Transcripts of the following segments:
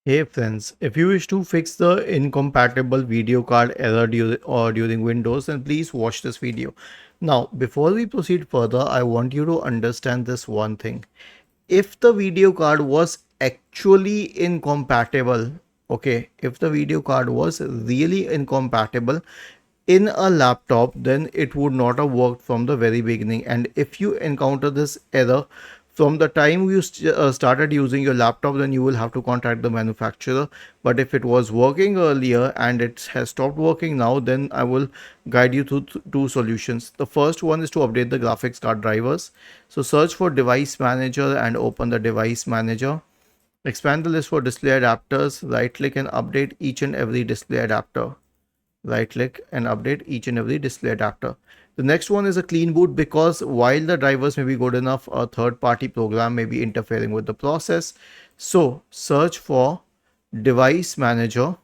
Hey friends, if you wish to fix the incompatible video card error during Windows, then please watch this video. Now, before we proceed further, I want you to understand this one thing. If the video card was actually incompatible, okay, if the video card was really incompatible in a laptop, then it would not have worked from the very beginning. And if you encounter this error from the time you started using your laptop, then you will have to contact the manufacturer. But if it was working earlier and it has stopped working now, then I will guide you through two solutions. The first one is to update the graphics card drivers. So search for device manager and open the device manager. Expand the list for display adapters. Right click and update each and every display adapter. Right click and update each and every display adapter. The next one is a clean boot, because while the drivers may be good enough, a third party program may be interfering with the process. So search for device manager,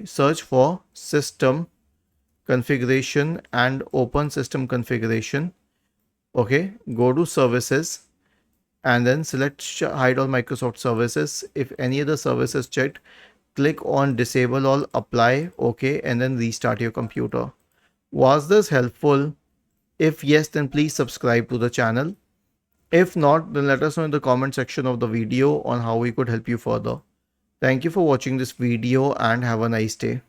search for system configuration and open system configuration. Okay, go to services and then select hide all Microsoft services. If any other service is checked, click on disable all, apply, okay, and then restart your computer. Was this helpful? If yes, then please subscribe to the channel. If not, then let us know in the comment section of the video on how we could help you further. Thank you for watching this video and have a nice day.